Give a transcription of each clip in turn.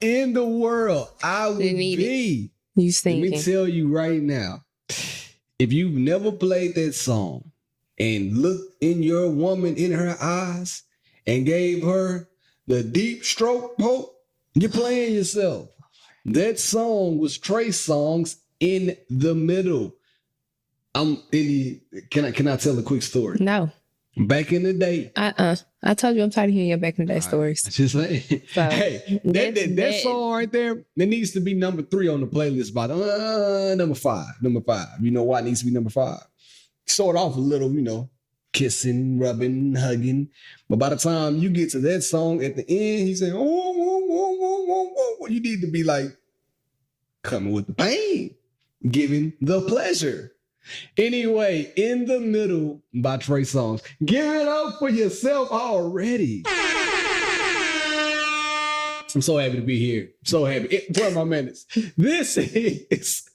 in the world I would be? You singing. Let me tell you right now. If you've never played that song and looked in your woman in her eyes and gave her the deep stroke poke, you're playing yourself. That song was Trey Songz In the Middle. Can I tell a quick story? No. Back in the day. I told you I'm tired of hearing your back in the day stories. Just saying. So, hey, that song right there, that needs to be number 3 on the playlist by number 5. Number 5. You know why it needs to be number 5? Start off a little, kissing, rubbing, hugging. But by the time you get to that song at the end, he's saying, oh, you need to be like coming with the pain, giving the pleasure. Anyway, In the Middle by Trey Songz. Give it up for yourself already. I'm so happy to be here. So happy. Where are my minutes? This is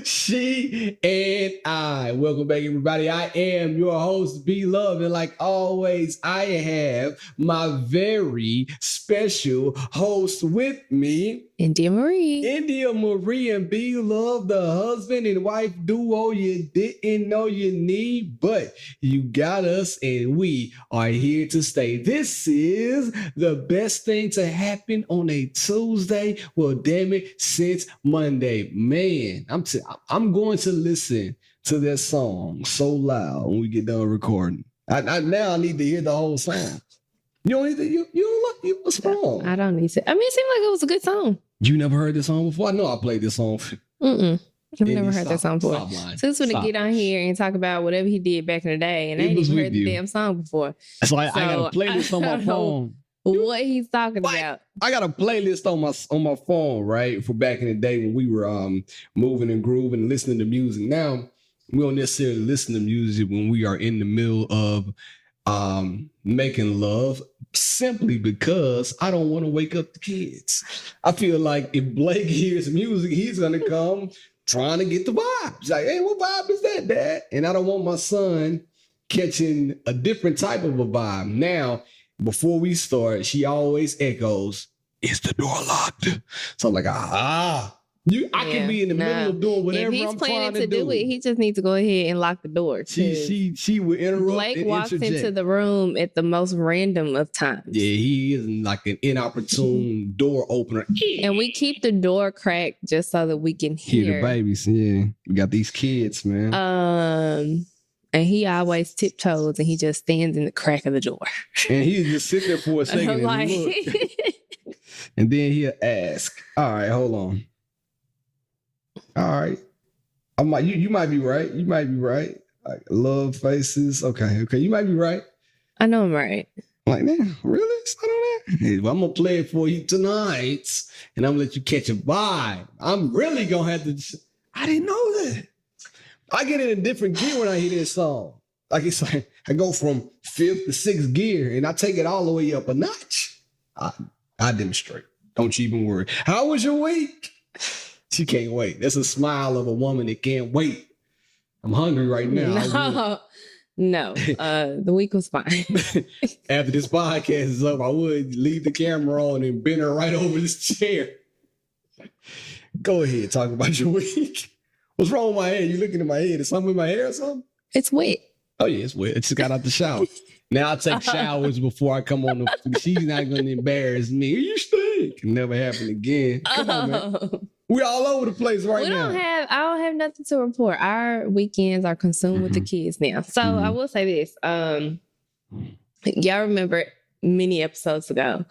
She and I. Welcome back, everybody. I am your host, B Love, and like always, I have my very special host with me, India Marie. India Marie and B Love, the husband and wife duo you didn't know you need, but you got us, and we are here to stay. This is the best thing to happen on a Tuesday. Well, damn it, since Monday, man. I'm going to listen to that song so loud when we get done recording. I now need to hear the whole song. You don't need to. You don't like what's wrong? I don't need to. I mean, it seemed like it was a good song. You never heard this song before? I know I played this song. I've never heard that song before. So it's gonna get on here and talk about whatever he did back in the day, and I ain't even heard the damn song before. So I gotta play this on my phone. What he's talking about? I got a playlist on my phone, right, for back in the day when we were moving and grooving and listening to music. Now we don't necessarily listen to music when we are in the middle of making love, simply because I don't want to wake up the kids. I feel like if Blake hears music, he's gonna come trying to get the vibe. He's like, hey, what vibe is that, Dad? And I don't want my son catching a different type of a vibe. Now, before we start, she always echoes, "Is the door locked?" So I'm like, I can be in the middle of doing whatever I'm trying to do. He just needs to go ahead and lock the door. She would interrupt. Blake walks into the room at the most random of times. Yeah, he is like an inopportune door opener. And we keep the door cracked just so that we can hear the babies. Yeah, we got these kids, man. And he always tiptoes and he just stands in the crack of the door. And he just sit there for a second and look. And then he'll ask, all right, hold on. All right. You might be right. You might be right. Like love faces. Okay. You might be right. I know I'm right. Like, man, really? It's not on that? Hey, well, I'm going to play it for you tonight. And I'm going to let you catch a vibe. I'm really going to have to. I didn't know that. I get in a different gear when I hear this song. Like it's like I go from 5th to 6th gear and I take it all the way up a notch. I demonstrate. Don't you even worry. How was your week? She can't wait. That's a smile of a woman that can't wait. I'm hungry right now. No. The week was fine. After this podcast is up, I would leave the camera on and bend her right over this chair. Go ahead, talk about your week. What's wrong with my hair? You looking at my head? Is something in my hair or something? It's wet. Oh, yeah, it's wet. I just got out the shower. Now I take showers before I come on the... She's not going to embarrass me. You stink. Never happen again. Come on, man. We're all over the place right now. I don't have nothing to report. Our weekends are consumed with the kids now. So I will say this. Y'all remember many episodes ago,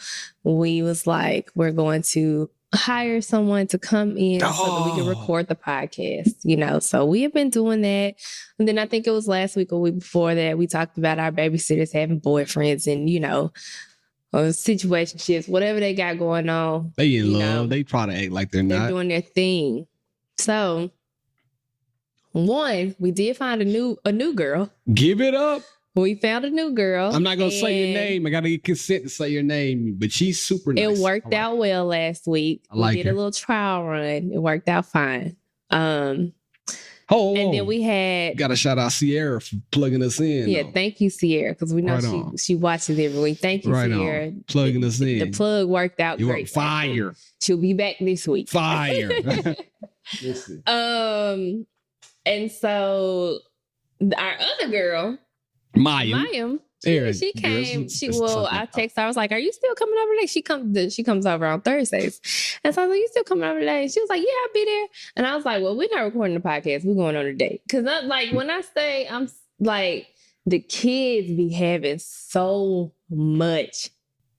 we was like, we're going to hire someone to come in so that we can record the podcast, So we have been doing that. And then I think it was last week or week before that, we talked about our babysitters having boyfriends and, situationships, whatever they got going on. They in love. They try to act like they're not. They're doing their thing. So, we did find a new girl. Give it up. We found a new girl. I'm not going to say your name. I got to get consent to say your name, but she's super nice. It worked out well last week. We did a little trial run. It worked out fine. And then we had... Got to shout out Sierra for plugging us in. Yeah, thank you, Sierra, because we know she watches every week. Thank you, Sierra. Plugging us in. The plug worked out great. Fire. She'll be back this week. Fire. And so our other girl, Maya, she came. I texted her. I was like, "Are you still coming over today?" She comes over on Thursdays, and so I was like, "You still coming over today?" And she was like, "Yeah, I'll be there." And I was like, "Well, we're not recording the podcast. We're going on a date." Because when I say, I'm like, the kids be having so much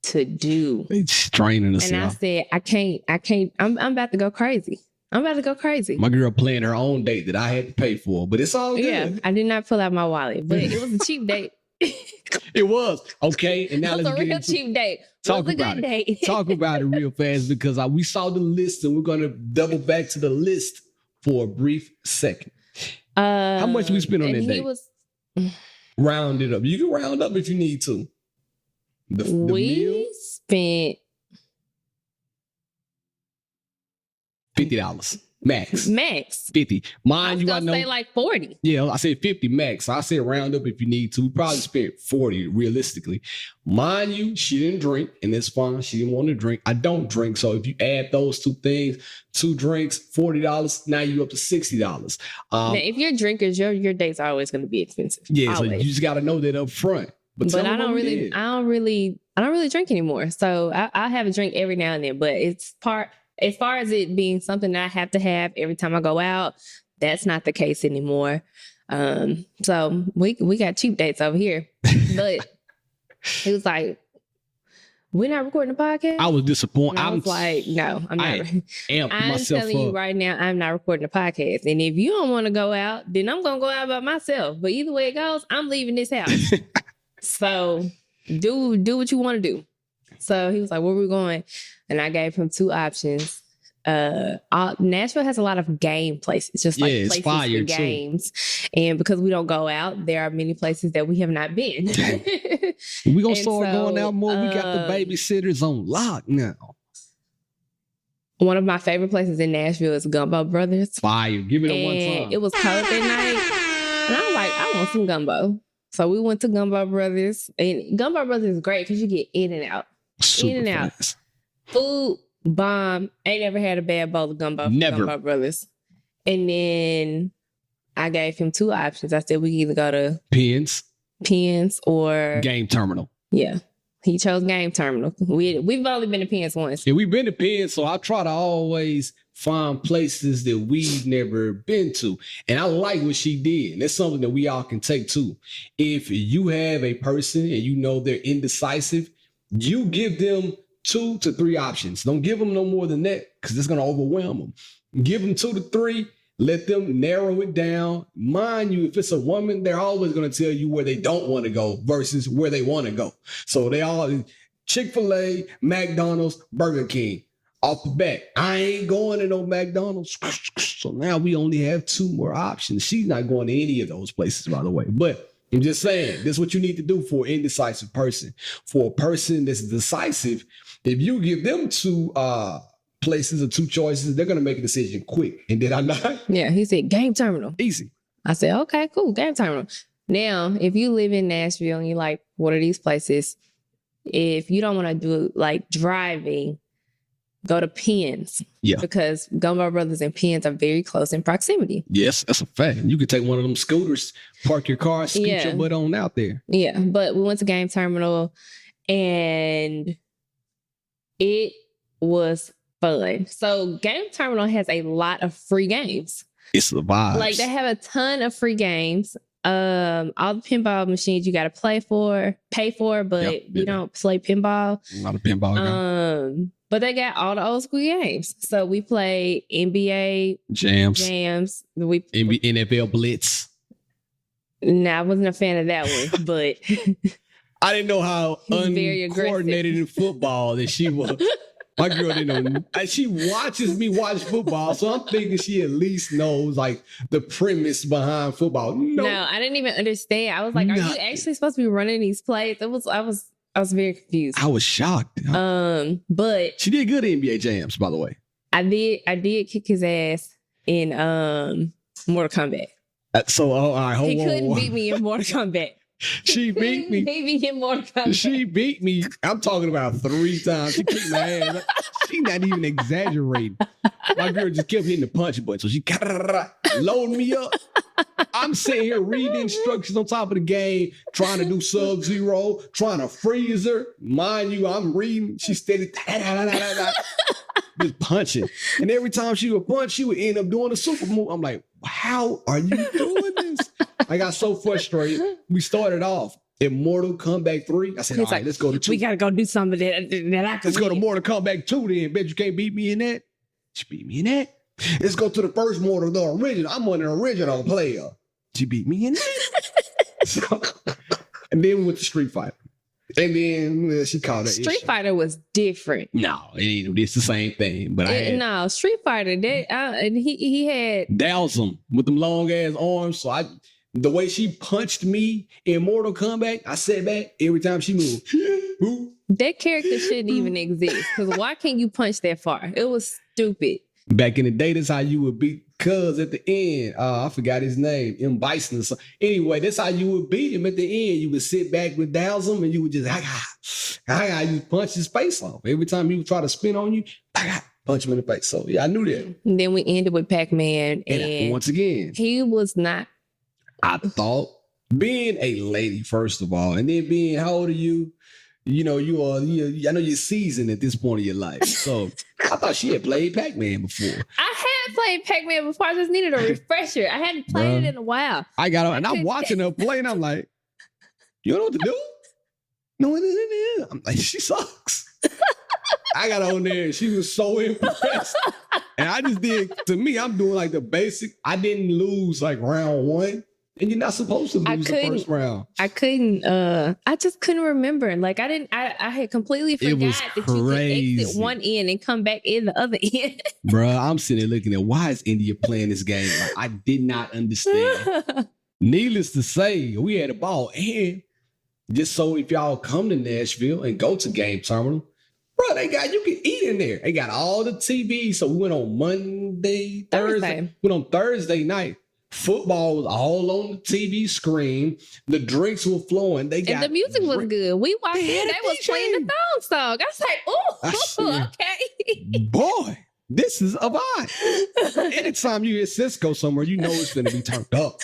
to do. It's straining us. And I said, I can't. I'm about to go crazy. My girl playing her own date that I had to pay for, but it's all good. Yeah, I did not pull out my wallet, but it was a cheap date. It was. Okay, and now let's get into cheap date. Talk about it. Talk about it real fast because we saw the list and we're going to double back to the list for a brief second. How much we spent on that date? Round it up. You can round up if you need to. We spent $50 max 50. Mine, you gotta know, say like 40. Yeah, I said 50 max. I said round up if you need to. We probably spent 40 realistically. Mind you, she didn't drink, and it's fine. She didn't want to drink. I don't drink, so if you add those two things, 2 drinks, $40. Now you up to $60. Now, if you're drinkers, your dates are always going to be expensive. Yeah, always. So you just got to know that up front. But I don't really drink anymore. So I have a drink every now and then, but as far as it being something that I have to have every time I go out, that's not the case anymore. So we got cheap dates over here. But it was like, we're not recording the podcast? I was disappointed. I was like, no, I'm not. I'm telling you right now, I'm not recording the podcast. And if you don't want to go out, then I'm going to go out by myself. But either way it goes, I'm leaving this house. So do what you want to do. So he was like, where we going? And I gave him 2 options. Nashville has a lot of game places, just like places for games. And because we don't go out, there are many places that we have not been. We're going to start going out more. We got the babysitters on lock now. One of my favorite places in Nashville is Gumbo Brothers. Fire. Give me the one time. It was cold that night. And I was like, I want some gumbo. So we went to Gumbo Brothers. And Gumbo Brothers is great because you get in and out. Super in and out. Fast. Food bomb. Ain't never had a bad bowl of gumbo from Gumbo Brothers. And then I gave him 2 options. I said we can either go to Penn's or Game Terminal. Yeah. He chose Game Terminal. We've only been to Penn's once. Yeah, we've been to Penn's, so I try to always find places that we've never been to. And I like what she did. And that's something that we all can take too. If you have a person and you know they're indecisive, you give them 2 to 3 options. Don't give them no more than that because it's going to overwhelm them. Give them 2 to 3. Let them narrow it down. Mind you, if it's a woman, they're always going to tell you where they don't want to go versus where they want to go. So they all Chick-fil-A, McDonald's, Burger King. Off the bat, I ain't going to no McDonald's. So now we only have 2 more options. She's not going to any of those places, by the way. But I'm just saying, this is what you need to do for an indecisive person. For a person that's decisive, if you give them 2 places or 2 choices, they're going to make a decision quick. And did I not? Yeah, he said Game Terminal. Easy. I said, okay, cool, Game Terminal. Now, if you live in Nashville and you're like, what are these places? If you don't want to do like driving, go to Penn's. Yeah. Because Gumbo Brothers and Penn's are very close in proximity. Yes, that's a fact. You could take one of them scooters, park your car, scoot your butt on out there. Yeah, but we went to Game Terminal and it was fun. So Game Terminal has a lot of free games. It's the vibe. Like they have a ton of free games. All the pinball machines you got to pay for, but we don't play pinball. Not a pinball game. But they got all the old school games. So we played NBA jams. NFL Blitz. I wasn't a fan of that one, but I didn't know how uncoordinated in football that she was. My girl didn't know. She watches me watch football, so I'm thinking she at least knows like the premise behind football. No, I didn't even understand. I was like, "Are you actually supposed to be running these plays?" I was very confused. I was shocked. But she did good at NBA jams, by the way. I did kick his ass in Mortal Kombat. So, all right, hold on. He couldn't beat me in Mortal Kombat. She beat me. Beat me in Mortal Kombat. She beat me. I'm talking about 3 times. She kicked my ass. She not even exaggerating. My girl just kept hitting the punch button. So she loading me up. I'm sitting here reading instructions on top of the game, trying to do Sub-Zero, trying to freeze her. Mind you, I'm reading. She steady just punching. And every time she would punch, she would end up doing a super move. I'm like, how are you doing this? I got so frustrated. We started off in Mortal Kombat 3. I said, all right, let's go to 2. We got to go do something that I can Let's go to Mortal Kombat 2 then. Bet you can't beat me in that. She beat me in that. Let's go to the first Mortal, the original. I'm an original player. She beat me in that. And then we went to Street Fighter. And then she called it Street Fighter was different. No, it's the same thing. But no, Street Fighter, and he had doused him with them long ass arms. So the way she punched me in Mortal Kombat, I sat back every time she moved. That character shouldn't even exist. Because why can't you punch that far? It was stupid. Back in the day, that's how you would beat Cuz at the end. I forgot his name. M. Bison or something. Anyway, that's how you would beat him at the end. You would sit back with douse him and you would just you punch his face off. Every time he would try to spin on you, punch him in the face. So yeah, I knew that. And then we ended with Pac-Man. And once again, he was not. I thought being a lady, first of all, and then being, how old are you? You know, I know you're seasoned at this point of your life. So I thought she had played Pac-Man before. I had played Pac-Man before. I just needed a refresher. I hadn't played it in a while. I got on and I'm watching her play and I'm like, you don't know what to do? No, I'm like, she sucks. I got on there and she was so impressed. And I just did, to me, I'm doing like the basic. I didn't lose like round 1. And you're not supposed to lose the first round. I just couldn't remember. Like I had completely forgot that you could exit one end and come back in the other end. Bruh, I'm sitting there looking at why is India playing this game? Like, I did not understand. Needless to say, we had a ball. And just so if y'all come to Nashville and go to Game Terminal, bro, you can eat in there. They got all the TV. So we went on Monday, Thursday. Went on Thursday night. Football was all on the TV screen. The drinks were flowing. And the music was good. We walked in, they was playing the thong song. I was like, oh, okay. Boy, this is a vibe. Anytime you hear Cisco somewhere, you know it's going to be turned up.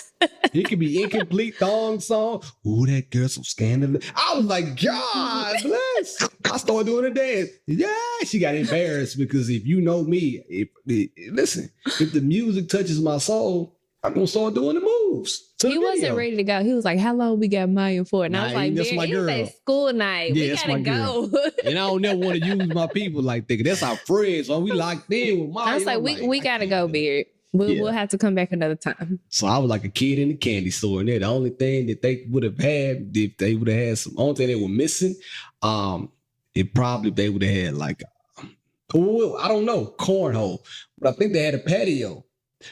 It could be incomplete thong song. Ooh, that girl so scandalous. I was like, God bless. I started doing a dance. Yeah, she got embarrassed because if you know me, listen, if the music touches my soul, I'm going to start doing the moves. He wasn't ready to go. He was like, how long we got Mayan for? And I was like, that's my girl. It's school night. Yeah, we got to go. And I don't never want to use my people like that. That's our friends. So we locked in with Maya. I was like, we got to go, Beard. We'll have to come back another time. So I was like a kid in the candy store. And the only thing that they would have had, if they would have had only thing they were missing, they would have had like, I don't know, cornhole. But I think they had a patio.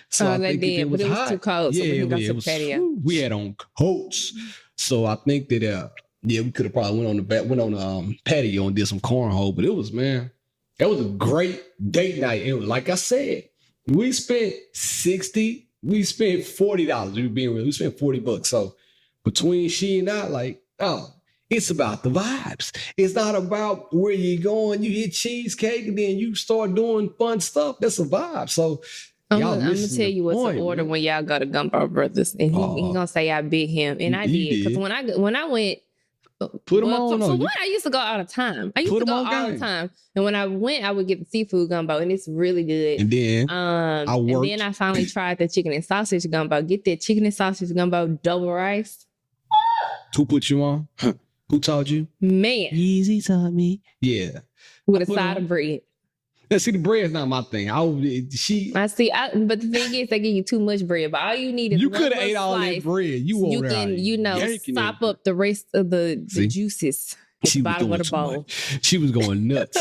So they did, but it was too cold. So we patio. We had on coats. So I think that we could have probably went on patio and did some cornhole. But it was a great date night. It was, like I said, we spent $40. We spent $40. So between she and I, it's about the vibes. It's not about where you're going. You hit cheesecake and then you start doing fun stuff. That's a vibe. So I'm gonna tell you what's the order when y'all go to Gumbo Brothers, and he gonna say I beat him, and I did because when I went, put them on. For one, I used to go all the time. All the time, and when I went, I would get the seafood gumbo, and it's really good. And then I finally tried the chicken and sausage gumbo. Get that chicken and sausage gumbo, double rice. Who put you on? Who taught you? Man, Easy taught me. Yeah, with a side of bread. Now, see, the bread's not my thing. But the thing is, they give you too much bread. But all you need is you could have ate all that bread. You can, sop up the rest of the juices at the bottom of the bowl. She was going nuts.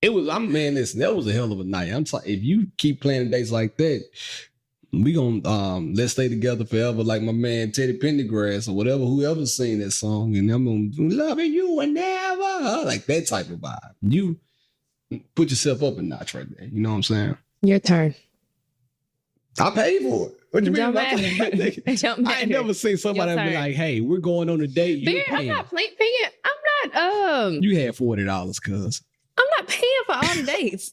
Listen, that was a hell of a night. I'm sorry, if you keep planning dates like that, we gonna let's stay together forever, like my man Teddy Pendergrass or whatever, whoever's sing that song, and I'm gonna loving you and never, like that type of vibe. You put yourself up a notch right there. You know what I'm saying? Your turn. I paid for it. What you mean? Don't matter. It don't matter. I ain't never seen somebody be like, "Hey, we're going on a date." You I'm not paying. I'm not. You had $40, cuz. I'm not paying for all the dates.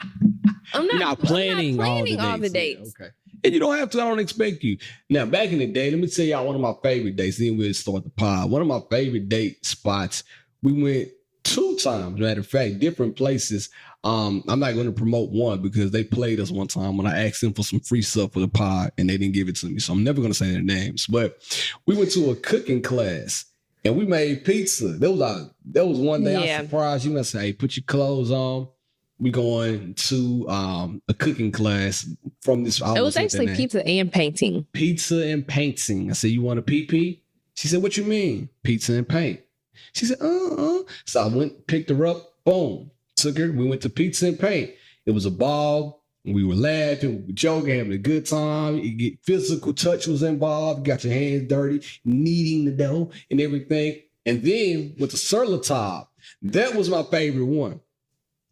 You're not planning all the dates. Yeah, okay. And you don't have to. I don't expect you. Now, back in the day, let me tell y'all one of my favorite dates. Then we'll start the pod. One of my favorite date spots. We went 2 times. Matter of fact, different places. I'm not going to promote one because they played us one time when I asked them for some free stuff for the pod and they didn't give it to me. So I'm never going to say their names. But we went to a cooking class and we made pizza. There was one day I surprised you and I said, "Hey, put your clothes on. We going to a cooking class from this." It was actually pizza and painting. Pizza and painting. I said, "You want a PP?" She said, "What you mean? Pizza and paint." She said, So I went, picked her up, boom, took her. We went to pizza and paint. It was a ball. We were laughing, we were joking, having a good time. Physical touch was involved. You got your hands dirty, kneading the dough and everything. And then with the Surlatop, that was my favorite one.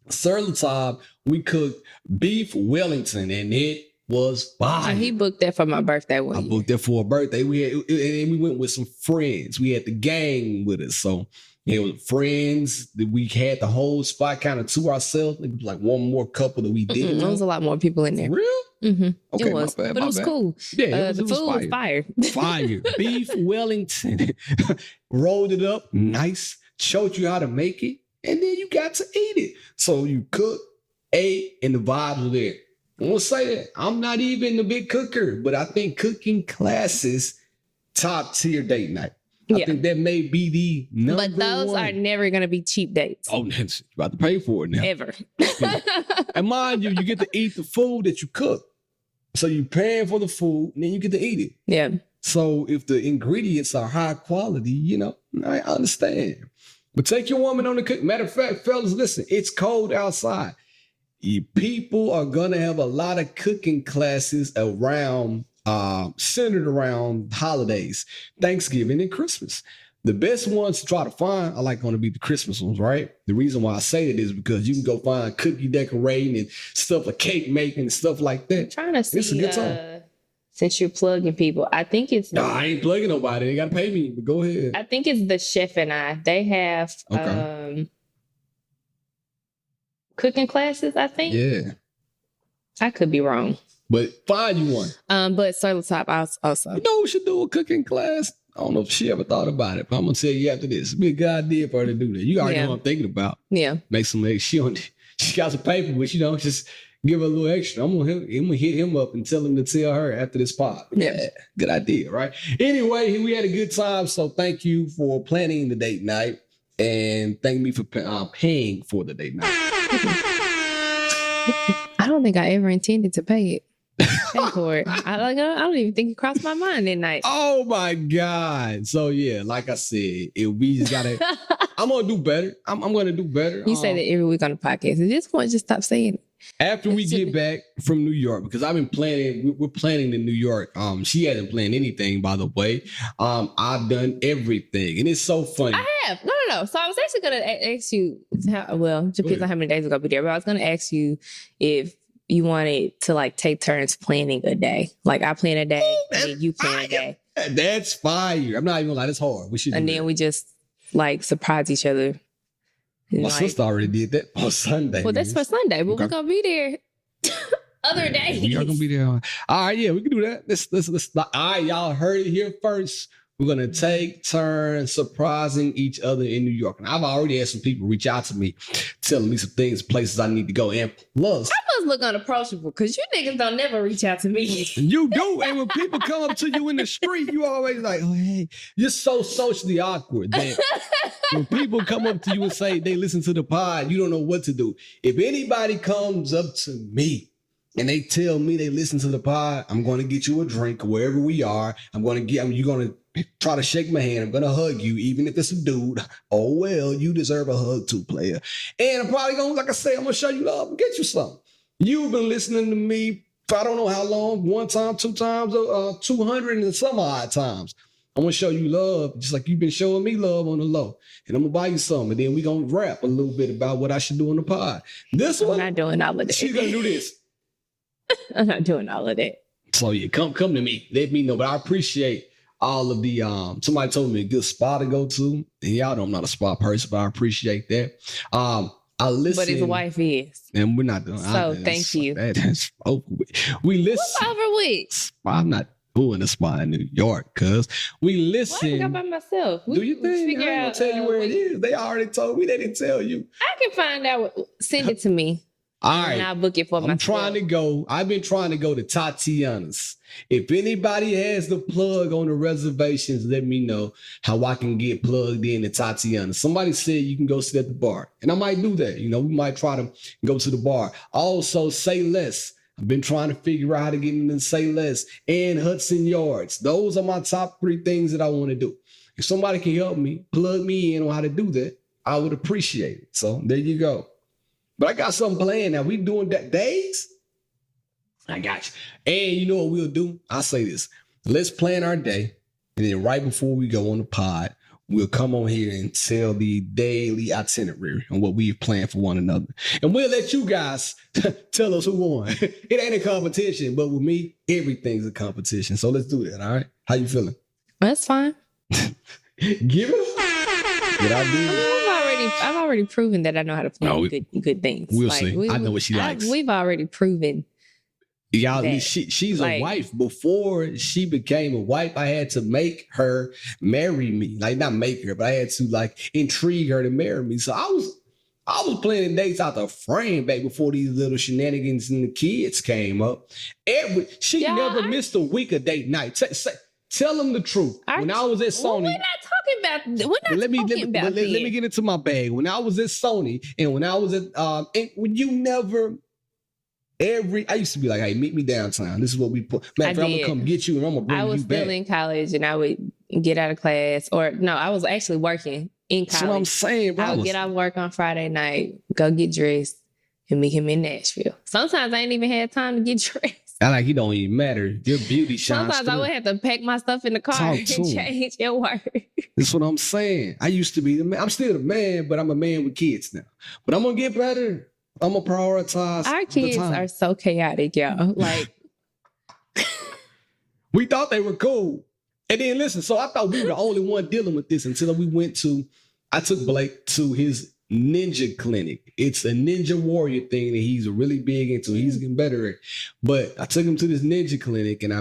Surlatop, we cooked beef Wellington, and it was fire. He booked that for my birthday. I booked that for a birthday. We went with some friends. We had the gang with us, so it was friends. We had the whole spot kind of to ourselves. It was like one more couple that we did. There was a lot more people in there. For real? Mm-hmm. Okay, it was, but it was cool. Yeah, the food was fire. Fire. Beef Wellington. Rolled it up, nice. Showed you how to make it. And then you got to eat it. So you cook, ate, and the vibes were there. I'm going to say that. I'm not even a big cooker, but I think cooking classes, top tier date night. I think that may be the number one. But those are never going to be cheap dates. Oh, you're about to pay for it now. Ever. And mind you, you get to eat the food that you cook. So you're paying for the food, and then you get to eat it. Yeah. So if the ingredients are high quality, I understand. But take your woman on the cook. Matter of fact, fellas, listen, it's cold outside. People are going to have a lot of cooking classes around, centered around holidays, Thanksgiving and Christmas. The best ones to try to find are going to be the Christmas ones, right? The reason why I say that is because you can go find cookie decorating and stuff like cake making and stuff like that. I'm trying to see. It's a good time. Since you're plugging people, I think it's... No, I ain't plugging nobody. They got to pay me, but go ahead. I think it's the Chef and I. They have cooking classes, I think. Yeah. I could be wrong. But find you one. But Surlatop also. You know, we should do a cooking class. I don't know if she ever thought about it, but I'm going to tell you after this. It'd be a good idea for her to do that. You already know what I'm thinking about. Yeah. Make some eggs. She got some paper, but just... give her a little extra. I'm gonna hit him up and tell him to tell her after this pod. Yeah, good idea, right? Anyway, we had a good time. So thank you for planning the date night, and thank me for paying for the date night. I don't think I ever intended to pay it. Pay for it. I don't even think it crossed my mind that night. Oh my God! So yeah, like I said, we just gotta. I'm gonna do better. I'm gonna do better. You say that every week on the podcast. At this point, just stop saying it. After we get back from New York, because I've been planning, we're planning in New York. She hasn't planned anything, by the way. I've done everything, and it's so funny. I have. No. So I was actually going to ask you, it depends on how many days we're going to be there, but I was going to ask you if you wanted to take turns planning a day. Like I plan a day, and then you plan a day. That's fire. I'm not even gonna lie, that's hard. We should. And then we just surprise each other. My sister already did that on Sunday. Well, that's for Sunday, but we're gonna be there other days. We are gonna be there. All right, yeah, we can do that. Let's. All right, y'all heard it here first. We're gonna take turns surprising each other in New York. And I've already had some people reach out to me, telling me some things, places I need to go. And plus, I must look unapproachable because you niggas don't never reach out to me. You do. And when people come up to you in the street, you always like, oh, hey, you're so socially awkward that when people come up to you and say they listen to the pod, you don't know what to do. If anybody comes up to me and they tell me they listen to the pod, I'm going to get you a drink wherever we are. You're going to try to shake my hand. I'm going to hug you, even if it's a dude. Oh, well, you deserve a hug too, player. And I'm probably going to, like I say, I'm going to show you love and get you something. You've been listening to me for I don't know how long, one time, two times, 200 and some odd times. I'm going to show you love, just like you've been showing me love on the low. And I'm going to buy you something. And then we're going to rap a little bit about what I should do on the pod. This one, I'm not doing all of that. She's going to do this. I'm not doing all of that. So yeah, come to me. Let me know. But I appreciate all of the somebody told me a good spot to go to. And y'all know I'm not a spot person, but I appreciate that. I listen. But his wife is. And we're not doing so thank you. That's over with. We listen. What's over with? I'm not doing a spot in New York, cuz we listen. Why I go by myself? Do you think? I ain't gonna tell you where it is. They already told me. They didn't tell you. I can find out. Send it to me. All right. And I'll book it for myself. I'm trying to go. I've been trying to go to Tatiana's. If anybody has the plug on the reservations, let me know how I can get plugged in to Tatiana's. Somebody said you can go sit at the bar. And I might do that. You know, we might try to go to the bar. Also, Say Less. I've been trying to figure out how to get into Say Less and Hudson Yards. Those are my top 3 things that I want to do. If somebody can help me, plug me in on how to do that, I would appreciate it. So there you go. But I got something planned now. We doing that days. I got you. And you know what we'll do? I'll say this. Let's plan our day. And then right before we go on the pod, we'll come on here and tell the daily itinerary and what we've planned for one another. And we'll let you guys tell us who won. It ain't a competition, but with me, everything's a competition. So let's do that, all right? How you feeling? That's fine. Give it. Did I do I've already proven that I know how to plan good things. We'll see. I know what she likes. We've already proven. Y'all, she's a wife. Before she became a wife, I had to make her marry me. Like, not make her, but I had to intrigue her to marry me. So I was planning dates out the frame back before these little shenanigans and the kids came up. She never missed a week of date night. Tell them the truth. When I was at Sony, we're not talking about. Let me get into my bag. When I was at Sony, and when I was at and when you never. I used to be like, hey, meet me downtown. This is what we put. Man, I'm gonna come get you and I'm gonna bring you back. I was still in college and I would get out of class. Or no, I was actually working in college. That's what I'm saying, bro. I would get out of work on Friday night, go get dressed, and meet him in Nashville. Sometimes I ain't even had time to get dressed. It don't even matter. Your beauty shines. Sometimes I would have to pack my stuff in the car and change at work. That's what I'm saying. I used to be the man. I'm still the man, but I'm a man with kids now. But I'm gonna get better. I'm gonna prioritize. Our kids are so chaotic, y'all. Like, we thought they were cool, and then listen. So I thought we were the only one dealing with this until I took Blake to his ninja clinic. It's a ninja warrior thing that he's really big into. He's getting better at. But I took him to this ninja clinic, and I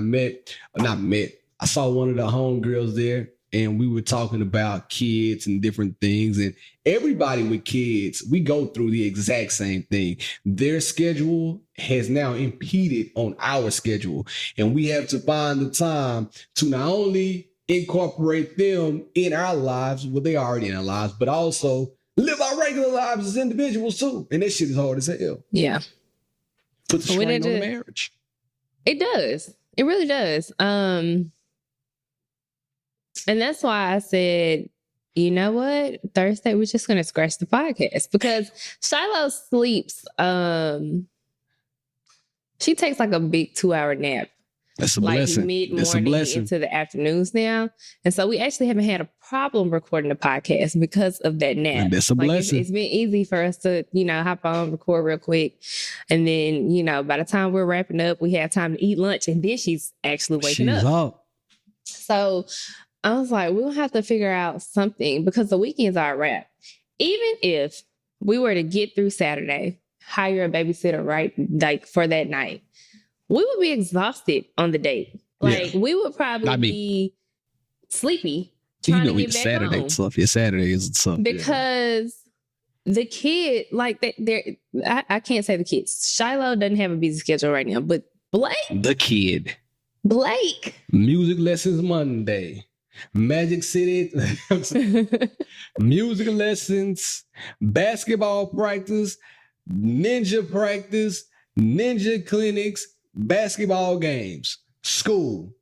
saw one of the homegirls there. And we were talking about kids and different things. And everybody with kids, we go through the exact same thing. Their schedule has now impeded on our schedule. And we have to find the time to not only incorporate them in our lives, well, they are already in our lives, but also live our regular lives as individuals too. And that shit is hard as hell. Yeah. Put the strain on the marriage. It does. It really does. And that's why I said, you know what? Thursday, we're just going to scratch the podcast because Shiloh sleeps. She takes like a big 2-hour nap. That's a blessing. Mid-morning into the afternoons now. And so we actually haven't had a problem recording the podcast because of that nap. And that's a blessing. It's been easy for us to, hop on, record real quick. And then, by the time we're wrapping up, we have time to eat lunch. And then she's actually waking up. So I was like, we'll have to figure out something because the weekends are a wrap. Even if we were to get through Saturday, hire a babysitter, right? Like for that night, we would be exhausted on the date. We would probably be sleepy trying to get back Saturday home. Tough. Yeah, Saturday is tough. Because the kid, I can't say the kids. Shiloh doesn't have a busy schedule right now, but Blake. Music lessons Monday. Magic City, music lessons, basketball practice, ninja clinics, basketball games, school.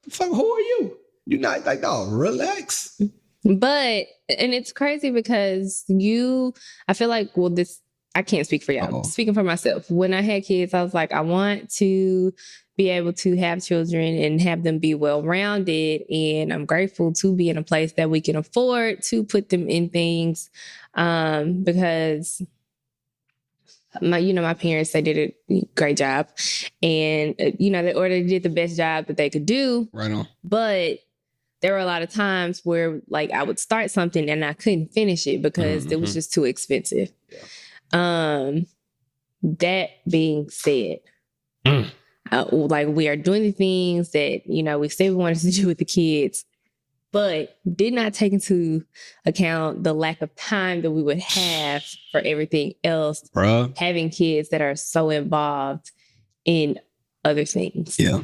Fuck, who are you? You're not like, no, relax. But, and it's crazy because I feel like, I can't speak for y'all. I'm speaking for myself. When I had kids, I was like, I want to be able to have children and have them be well-rounded. And I'm grateful to be in a place that we can afford to put them in things because my parents, they did a great job, and they did the best job that they could do. Right on. But there were a lot of times where like I would start something and I couldn't finish it because it was just too expensive. Yeah. That being said, like we are doing the things that, we said we wanted to do with the kids, but did not take into account the lack of time that we would have for everything else. Bruh. Having kids that are so involved in other things. Yeah.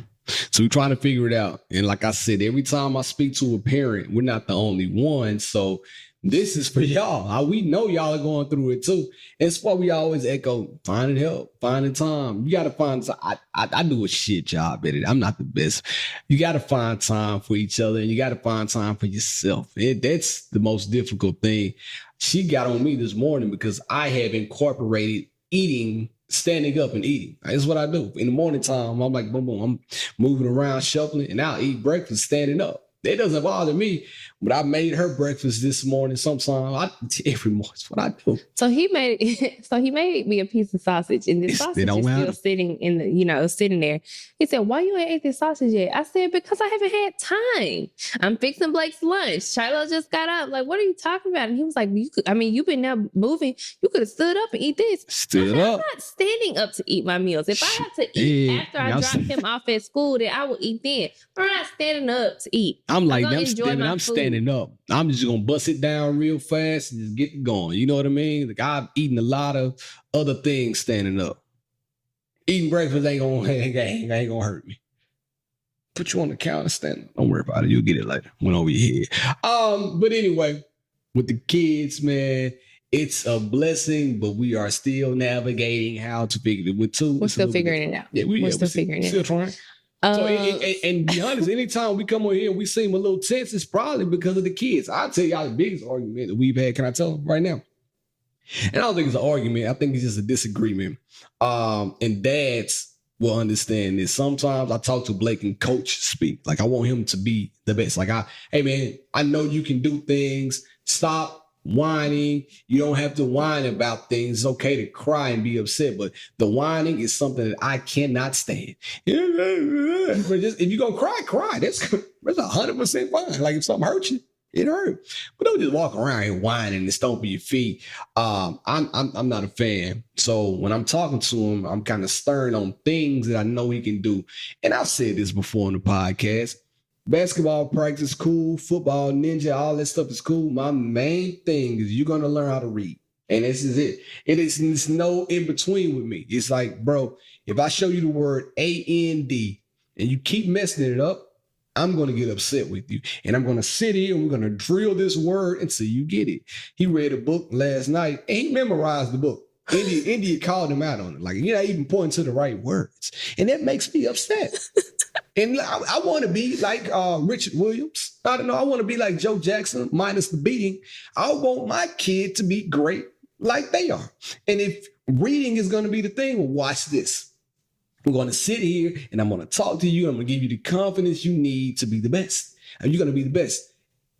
So we're trying to figure it out. And like I said, every time I speak to a parent, we're not the only one. So this is for y'all. We know y'all are going through it too. It's why we always echo finding help, finding time. You got to find time. I do a shit job at it. I'm not the best. You got to find time for each other, and you got to find time for yourself. That's the most difficult thing. She got on me this morning because I have incorporated eating, standing up and eating. That's what I do. In the morning time, I'm like, boom, boom. I'm moving around, shuffling, and I'll eat breakfast standing up. That doesn't bother me, but I made her breakfast this morning. Sometimes every morning, that's what I do. So he made me a piece of sausage, and the sausage is still sitting in the, sitting there. He said, "Why you ain't ate this sausage yet?" I said, "Because I haven't had time. I'm fixing Blake's lunch. Shiloh just got up. Like, what are you talking about?" And he was like, "You've been now moving. You could have stood up and eat this." Stood up. I'm not standing up to eat my meals. If I have to eat after I drop him off at school, then I will eat then. I'm not standing up to eat. I'm like, I'm standing up. I'm just going to bust it down real fast and just get it going. You know what I mean? Like, I've eaten a lot of other things standing up. Eating breakfast ain't going to hurt me. Put you on the counter standing. Don't worry about it. You'll get it later. Went over your head. But anyway, with the kids, man, it's a blessing, but we are still navigating how to figure it. We're still figuring it out. Yeah, we're still figuring it out. Still trying. So, and be honest, anytime we come on here and we seem a little tense, it's probably because of the kids. I'll tell y'all the biggest argument that we've had. Can I tell them right now? And I don't think it's an argument. I think it's just a disagreement. And dads will understand this. Sometimes I talk to Blake and coach speak. Like, I want him to be the best. Like, hey, man, I know you can do things. Stop whining. You don't have to whine about things. It's okay to cry and be upset, but the whining is something that I cannot stand. But just, if you're gonna cry. That's 100% fine. Like, if something hurts you, it hurt. But don't just walk around here whining and stomping your feet. I'm not a fan. So when I'm talking to him, I'm kind of stern on things that I know he can do. And I've said this before in the podcast. Basketball practice, cool. Football, ninja, all that stuff is cool. My main thing is you're going to learn how to read. And this is it. It's no in between with me. It's like, bro, if I show you the word A-N-D and you keep messing it up, I'm going to get upset with you. And I'm going to sit here and we're going to drill this word until you get it. He read a book last night and he memorized the book. India called him out on it. Like, you're not even pointing to the right words. And that makes me upset. And I want to be like Richard Williams. I don't know. I want to be like Joe Jackson, minus the beating. I want my kid to be great like they are. And if reading is going to be the thing, well, watch this. I'm going to sit here and I'm going to talk to you. I'm going to give you the confidence you need to be the best. And you're going to be the best.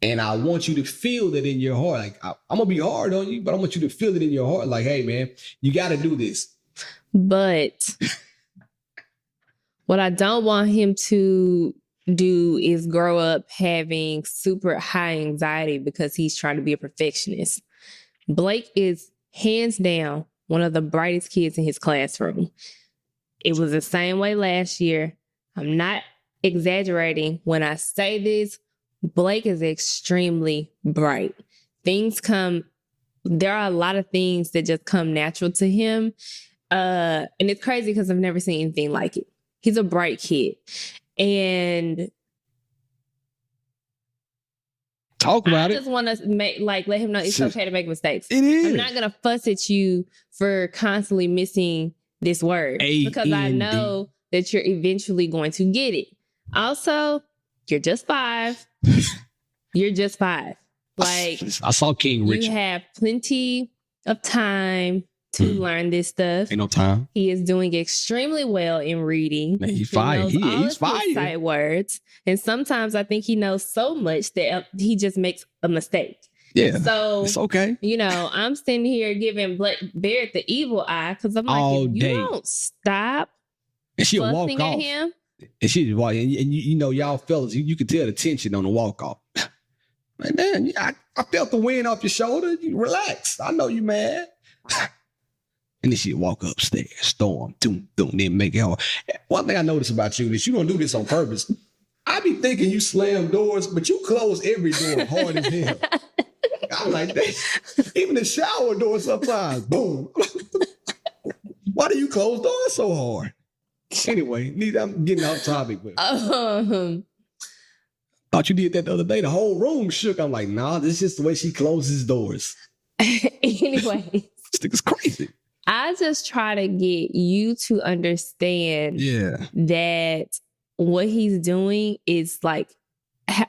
And I want you to feel that in your heart. Like, I'm going to be hard on you, but I want you to feel it in your heart. Like, hey, man, you got to do this. But what I don't want him to do is grow up having super high anxiety because he's trying to be a perfectionist. Blake is hands down one of the brightest kids in his classroom. It was the same way last year. I'm not exaggerating when I say this. Blake is extremely bright. There are a lot of things that just come natural to him. And it's crazy because I've never seen anything like it. He's a bright kid. And talk about it. I just want to let him know it's okay to make mistakes. It is. I'm not going to fuss at you for constantly missing this word because I know that you're eventually going to get it. Also, you're just 5. You're just 5. Like, I saw King Richard. You have plenty of time to learn this stuff. Ain't no time. He is doing extremely well in reading. Man, he's fire. He's fire. Sight words. And sometimes I think he knows so much that he just makes a mistake. Yeah. So It's okay. You know, I'm standing here giving Barrett the evil eye because I'm like, All if you day. don't stop And she'll walk fussing at off. him. And she just walk, and you know, y'all fellas, you can tell the tension on the walk off. Like, man, I felt the wind off your shoulder. You relax. I know you mad. And then she'd walk upstairs, storm, doom, doom, then make it hard. One thing I noticed about you is you don't do this on purpose. I be thinking you slam doors, but you close every door hard as hell. I'm like that. Even the shower door sometimes, boom. Why do you close doors so hard? Anyway, I'm getting off topic, but thought you did that the other day. The whole room shook. I'm like, nah, this is just the way she closes doors. Anyway, this nigga's crazy. I just try to get you to understand that what he's doing is like,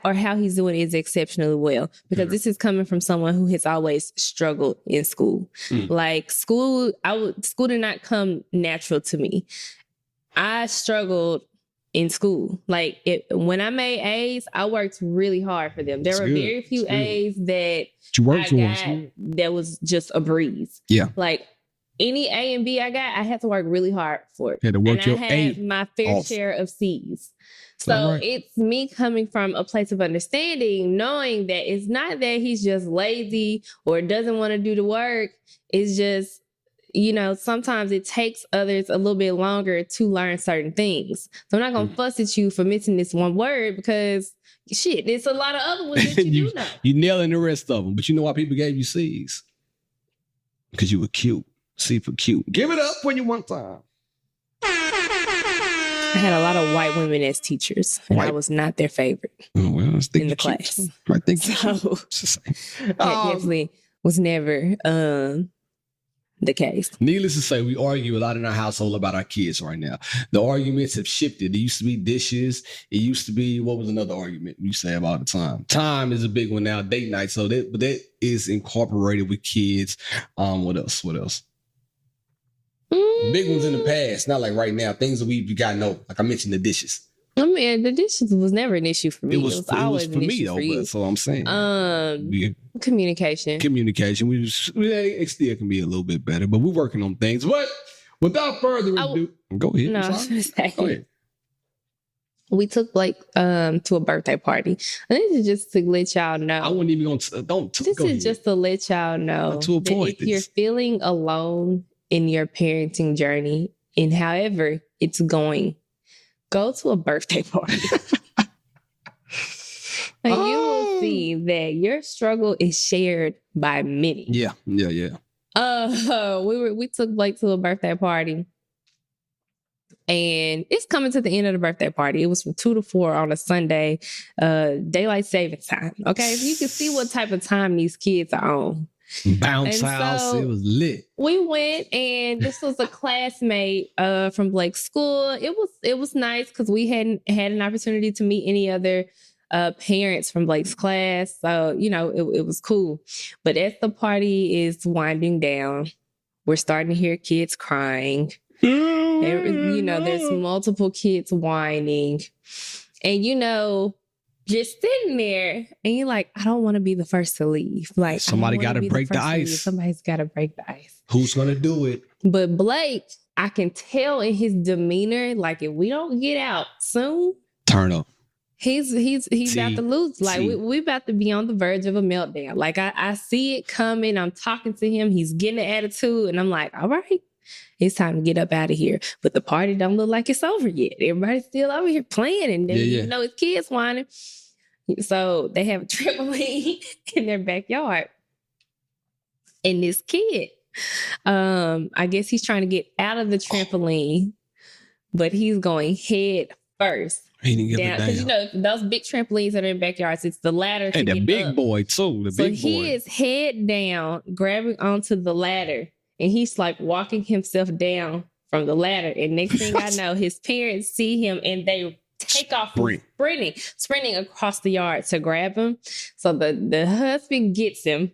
or how he's doing is exceptionally well. Because this is coming from someone who has always struggled in school. Like school did not come natural to me. I struggled in school. Like when I made A's, I worked really hard for them. There were very few A's that I got that was just a breeze. Yeah. Like any A and B I got, I had to work really hard for it. Had to work and I had my fair share of C's. So it's me coming from a place of understanding, knowing that it's not that he's just lazy or doesn't want to do the work. It's just, you know, sometimes it takes others a little bit longer to learn certain things. So I'm not going to fuss at you for missing this one word because shit, there's a lot of other ones that you do know. You nailing the rest of them, but you know why people gave you C's? Because you were cute. C for cute. Give it up when you want time. I had a lot of white women as teachers, and I was not their favorite in the class. I think so. That definitely was never the case. Needless to say, we argue a lot in our household about our kids right now. The arguments have shifted. It used to be dishes. It used to be, what was another argument you say about the time? Time is a big one now, date night. So that is incorporated with kids. What else? Big ones in the past, not like right now. Things that we've got like I mentioned, the dishes. I mean, the dishes was never an issue for me. It was always for me, though. But that's what I'm saying. Communication. It still can be a little bit better, but we're working on things. But without further ado, go ahead. No, I was going to say. Go ahead. We took Blake to a birthday party. And this is just to let y'all know. I wasn't even going to. This is just to let y'all know that if you're feeling alone in your parenting journey, and however it's going, go to a birthday party. And you will see that your struggle is shared by many. Yeah. We took Blake to a birthday party. And it's coming to the end of the birthday party. It was from 2 to 4 on a Sunday, daylight savings time. Okay, so you can see what type of time these kids are on. Bounce house, it was lit. We went, and this was a classmate from Blake's school. It was nice because we hadn't had an opportunity to meet any other parents from Blake's class. So, you know, it was cool. But as the party is winding down, we're starting to hear kids crying. And, you know, there's multiple kids whining. And, you know, just sitting there and you're like, I don't want to be the first to leave. Like, somebody got to break the ice. Somebody's got to break the ice. Who's going to do it? But Blake, I can tell in his demeanor, like if we don't get out soon, turn up. He's about to lose. Like we about to be on the verge of a meltdown. Like I see it coming. I'm talking to him. He's getting an attitude. And I'm like, all right, it's time to get up out of here. But the party don't look like it's over yet. Everybody's still over here playing. And then, you know, it's kids whining. So they have a trampoline in their backyard. And this kid, I guess he's trying to get out of the trampoline, but he's going head first. He didn't get down. Because, you know, those big trampolines that are in backyards, it's the ladder. And the big up. Boy, too. The big boy. So he is head down, grabbing onto the ladder. And he's like walking himself down from the ladder. And next thing I know, his parents see him and they take off sprinting across the yard to grab him. So the husband gets him,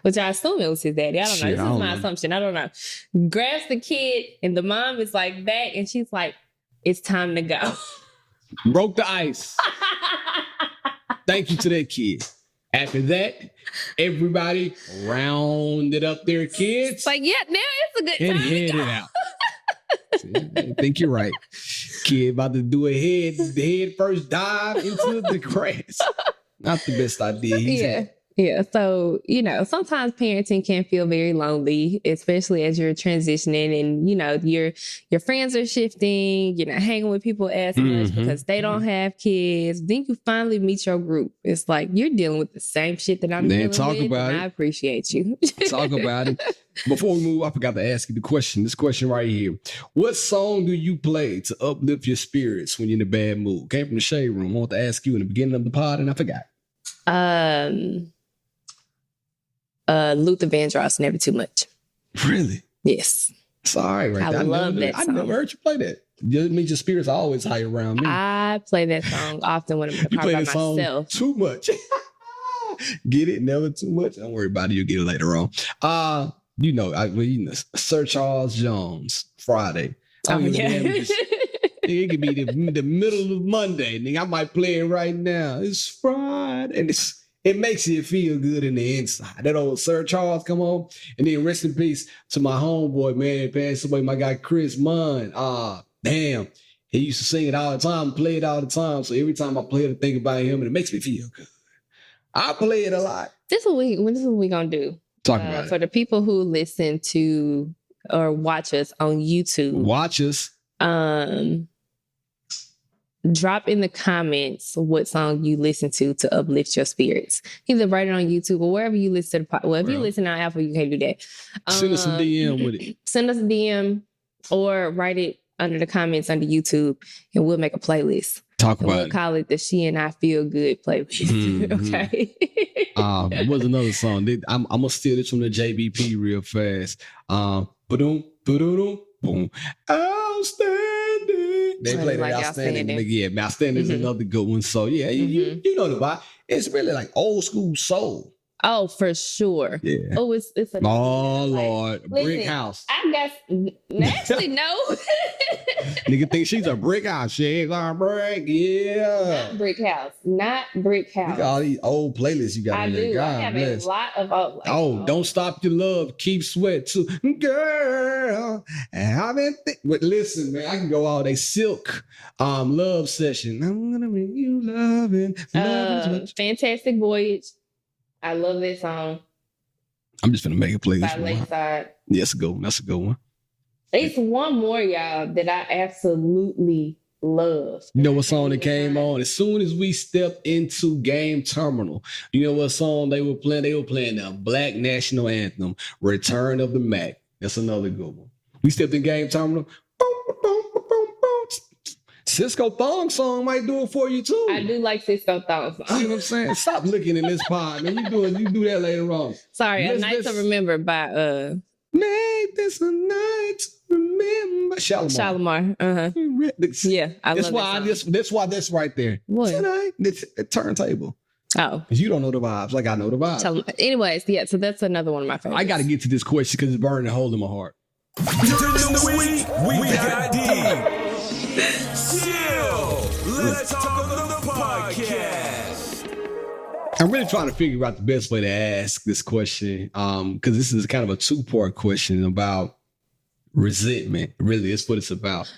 which I assume it was his daddy. I don't know. This is my assumption. I don't know. Grabs the kid and the mom is like back and she's like, it's time to go. Broke the ice. Thank you to that kid. After that, everybody rounded up their kids. It's like, yeah, now it's a good and time. headed out. See, I think you're right. Kid about to do a head first dive into the grass. Not the best idea he's had. Yeah. So, sometimes parenting can feel very lonely, especially as you're transitioning and, your friends are shifting, you're not hanging with people as much because they don't have kids. Then you finally meet your group. It's like you're dealing with the same shit that I'm dealing with. About it. I appreciate you. Talk about it. Before we move, I forgot to ask you the question. This question right here. What song do you play to uplift your spirits when you're in a bad mood? Came from the shade room. I want to ask you in the beginning of the pod and I forgot. Luther Vandross, Never Too Much. Really? Yes. Sorry, right? I love that song. I never heard you play that. It means your spirits are always high around me. I play that song often when I'm in the car by myself. Too much. Get it? Never too much. Don't worry about it. You'll get it later on. Sir Charles Jones, Friday. It could be the middle of Monday. Nigga, I might play it right now. It's Friday. And it makes you feel good in the inside. That old Sir Charles come on. And then rest in peace to my homeboy, man. Passed away, my guy Chris Munn. Damn. He used to sing it all the time, play it all the time. So every time I play it, I think about him and it makes me feel good. I play it a lot. This is what we gonna do. Talk about it. For the people who listen to or watch us on YouTube. Watch us. Drop in the comments what song you listen to uplift your spirits. Either write it on YouTube or wherever you listen to the podcast. Well, if you listen on Apple, you can't do that. Send us a DM with it. Send us a DM or write it under the comments under YouTube and we'll make a playlist. We'll call it the She and I Feel Good playlist. Okay. There was another song. I'm gonna steal this from the JBP real fast. Ba-doom, ba-doom, boom. Outstanding. They played like Outstanding. Yeah, Outstanding is another good one. So yeah, you know the vibe. It's really like old school soul. Oh, for sure. Yeah. Oh, it's a Lord. Brick house. I guess actually no. Nigga think she's a brick house. She ain't gonna break. Yeah. Not brick house. Not brick house. Look at all these old playlists you got in there. God I have bless. a lot of old. Don't stop your love. Keep sweat too. Girl. And I've been listen, man, I can go all day. Silk. Love session. I'm gonna bring you loving. Fantastic Voyage. I love that song. I'm just gonna make a playlist. By Lakeside. Yeah, that's a good one. That's a good one. It's one more, y'all, that I absolutely love. You know what song that came on? As soon as we stepped into Game Terminal, you know what song they were playing? They were playing the Black National Anthem, Return of the Mac. That's another good one. We stepped in Game Terminal. Boom, boom, boom, boom, boom. Cisco Thong song might do it for you too. I do like Cisco Thong song. You know what I'm saying? Stop looking in this pod, man. You do that later on. Sorry, A Night to Remember by Make this a night to remember. Shalimar. Yeah, I love that song. That's why that's right there. What? Tonight, it's a turntable. Oh. You don't know the vibes like I know the vibes. Anyways, yeah, so that's another one of my favorites. I got to get to this question because it's burning a hole in my heart. This week, we got deep. Chill. Let's talk on the podcast. I'm really trying to figure out the best way to ask this question because this is kind of a two-part question about resentment. Really, it's what it's about.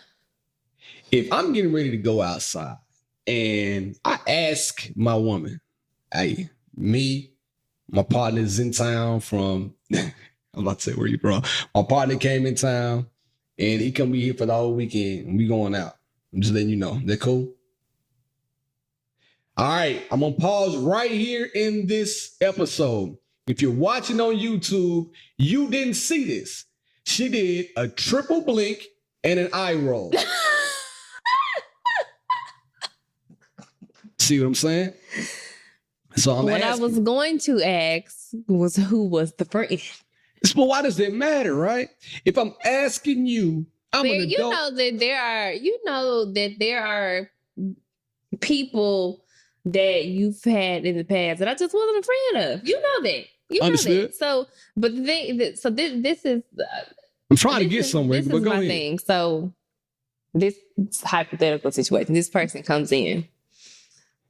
If I'm getting ready to go outside and I ask my woman, hey, my partner's in town from, I'm about to say where you from. My partner came in town and he come be here for the whole weekend and we going out. I'm just letting you know. That cool? All right, I'm going to pause right here in this episode. If you're watching on YouTube, you didn't see this. She did a triple blink and an eye roll. See what I'm saying? So I was going to ask was who was the friend. But why does it matter, right? If I'm asking you, I'm an adult. You know that there are people that you've had in the past that I just wasn't a friend of. You know that. Understood. So, but the thing, this is. I'm trying to get somewhere. This is my thing. So, this hypothetical situation. This person comes in.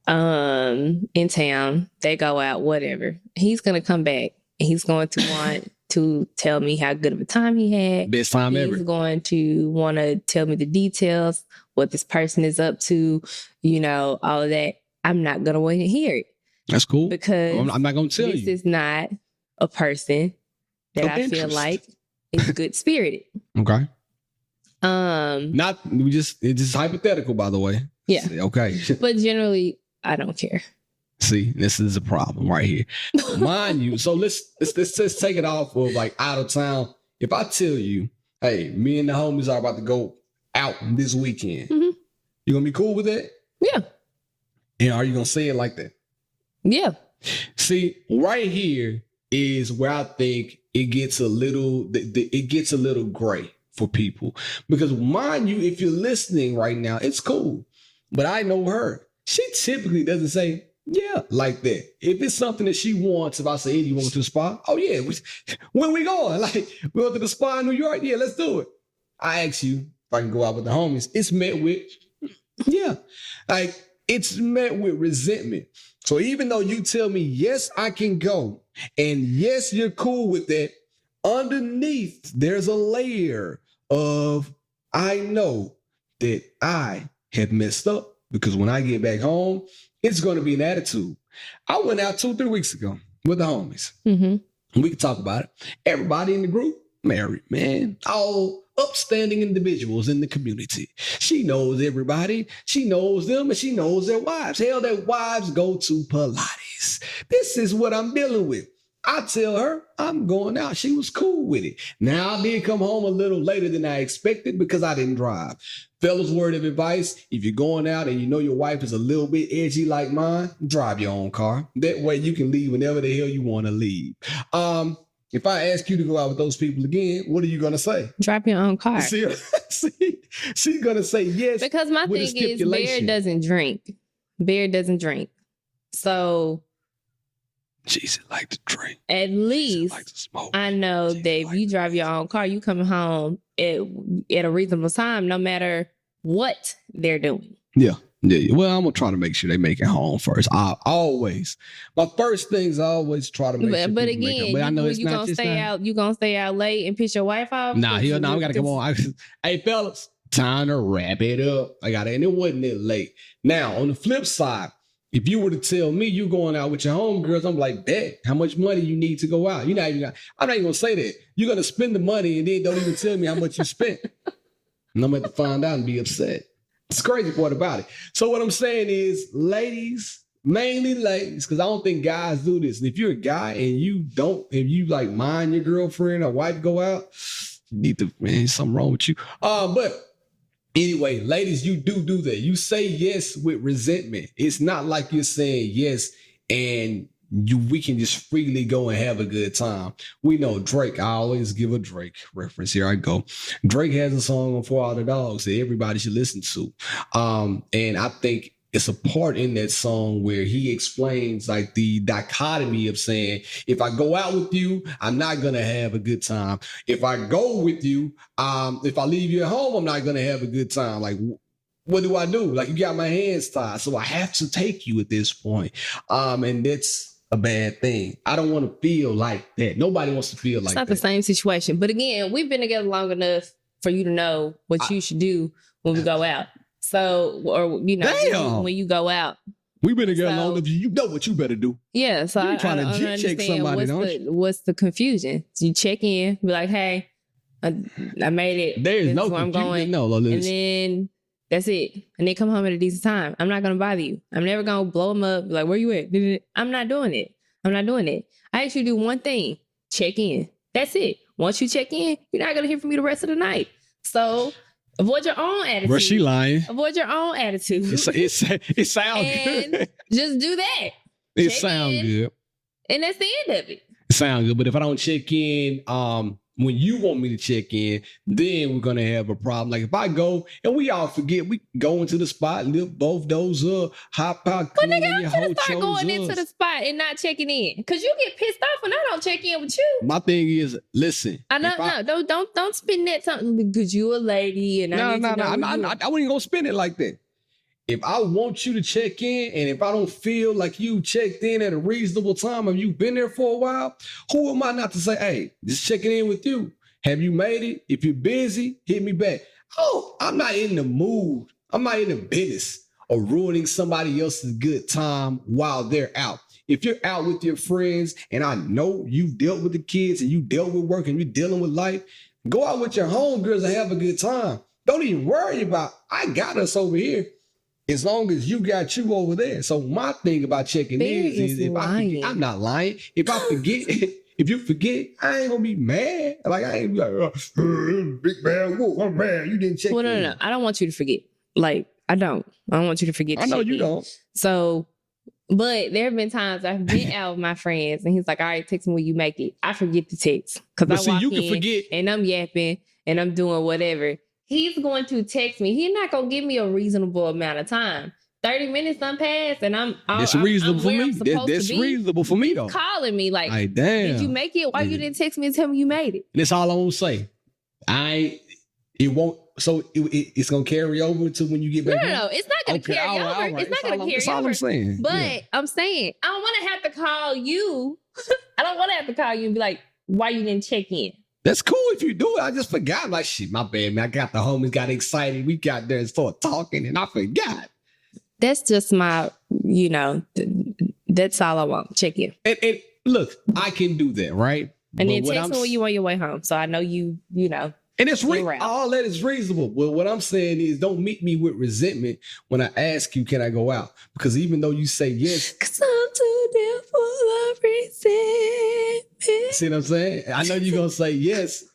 in town. They go out, whatever. He's gonna come back and he's going to want to tell me how good of a time he had. Best time ever. He's going to want to tell me the details, what this person is up to, all of that. I'm not gonna want to hear it. That's cool. Because I'm not gonna tell you. This is not a person that I feel like is good spirited. Okay. It's just hypothetical, by the way. Yeah. Okay. But generally, I don't care. See, this is a problem right here. Mind you, so let's just take it off of like out of town. If I tell you, hey, me and the homies are about to go out this weekend, you gonna be cool with that? Yeah. And are you gonna say it like that? Yeah. See, right here is where I think it gets a little gray for people. Because mind you, if you're listening right now, it's cool. But I know her. She typically doesn't say, yeah, like that. If it's something that she wants, if I say, hey, you want to go to the spa? Oh, yeah. When we going? Like, we go to the spa in New York? Yeah, let's do it. I ask you if I can go out with the homies. It's met with, yeah. Like, it's met with resentment. So even though you tell me, yes, I can go, and yes, you're cool with that, underneath, there's a layer of, I know that I have messed up because when I get back home, it's going to be an attitude. I went out 2-3 weeks ago with the homies. Mm-hmm. We can talk about it. Everybody in the group, married, man. All upstanding individuals in the community. She knows everybody. She knows them and she knows their wives. Hell, their wives go to Pilates. This is what I'm dealing with. I tell her I'm going out. She was cool with it. Now, I did come home a little later than I expected because I didn't drive. Fellas, word of advice, if you're going out and you know your wife is a little bit edgy like mine, drive your own car. That way you can leave whenever the hell you want to leave. If I ask you to go out with those people again, what are you going to say? Drive your own car. See, she's going to say yes. Because my thing is Bear doesn't drink. Bear doesn't drink. So Jesus like to drink. At least like to smoke. I know that if you drive your own car, you coming home at a reasonable time, no matter what they're doing. Yeah. Well, I'm gonna try to make sure they make it home first. My first things I always try to make sure. But again, I know you gonna stay out. You gonna stay out late and piss your wife off? Nah, we gotta come on. Hey, fellas, time to wrap it up. And it wasn't that late. Now, on the flip side, if you were to tell me you're going out with your homegirls, I'm like, bet, how much money you need to go out? I'm not even gonna say that. You're gonna spend the money and then don't even tell me how much you spent. And I'm gonna have to find out and be upset. It's the crazy part about it. So what I'm saying is, ladies, mainly ladies, because I don't think guys do this. And if you're a guy and you like mind your girlfriend or wife go out, you need to, man, something wrong with you. But anyway, ladies, you do that. You say yes with resentment. It's not like you're saying yes and we can just freely go and have a good time. We know Drake. I always give a Drake reference. Here I go. Drake has a song on 4 Other Dogs that everybody should listen to. And I think it's a part in that song where he explains like the dichotomy of saying, if I go out with you, I'm not going to have a good time. If I go with you, if I leave you at home, I'm not going to have a good time. Like, what do I do? Like, you got my hands tied, so I have to take you at this point. And that's a bad thing. I don't want to feel like that. Nobody wants to feel like that. It's not the same situation. But again, we've been together long enough for you to know what you should do when we go out. So, or, when you go out. We've been together long enough. You know what you better do. Yeah. So you're trying to check somebody, don't you? What's the confusion? So you check in, be like, hey, I made it. There's no confusion. I'm going. No, and then that's it. And then come home at a decent time. I'm not going to bother you. I'm never going to blow them up. Be like, where you at? I'm not doing it. I actually do one thing. Check in. That's it. Once you check in, you're not going to hear from me the rest of the night. So avoid your own attitude. Where's she lying? Avoid your own attitude. It sounds good. Just do that. It sounds good. And that's the end of it. It sounds good. But if I don't check in, when you want me to check in, then we're going to have a problem. Like if I go and we all forget, we go into the spot, lift both those up, hop out. But nigga, I'm going to start going into the spot and not checking in. Because you get pissed off when I don't check in with you. My thing is, listen. Don't spend that something because you a lady and I wouldn't even going to spend it like that. if I want you to check in, and if I don't feel like you checked in at a reasonable time, or you've been there for a while, who am I not to say, hey, just checking in with you. Have you made it? If you're busy, hit me back. Oh, I'm not in the mood. I'm not in the business of ruining somebody else's good time while they're out. If you're out with your friends, and I know you've dealt with the kids and you dealt with work and you're dealing with life, go out with your homegirls and have a good time. Don't even worry about, I got us over here, as long as you got you over there. So my thing about checking in is if I forget, I'm not lying. If I forget, if you forget, I ain't gonna be mad. Like I ain't be like, big bad wolf, I'm mad. You didn't check in. No. I don't want you to forget. Like, I don't want you to forget. I know you don't. So, but there have been times I've been out with my friends and he's like, all right, text me when you make it. I forget to text. Because I walk you in can forget. And I'm yapping and I'm doing whatever. He's going to text me. He's not going to give me a reasonable amount of time. 30 minutes done passed and That's reasonable for me. That's reasonable for me though. He's calling me like, damn. Did you make it? Why you didn't text me and tell me you made it? That's all I want to say. It won't. So it's gonna carry over to when you get back. No, it's not gonna carry over. Right. It's not gonna carry over. That's all I'm saying. But I'm saying I don't want to have to call you. I don't want to have to call you and be like, why you didn't check in? That's cool if you do it. I just forgot. I'm like, shit, my bad, man. I got the homies got excited. We got there and started talking, and I forgot. That's just my, that's all I want. Check in. And look, I can do that, right? And then text me when you on your way home, so I know you know. And it's all that is reasonable. Well, what I'm saying is don't meet me with resentment when I ask you, can I go out? Because even though you say yes. Because I'm too damn full of resentment. See what I'm saying? I know you're going to say yes,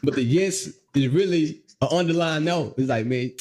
but the yes is really an underlying no. It's like, man,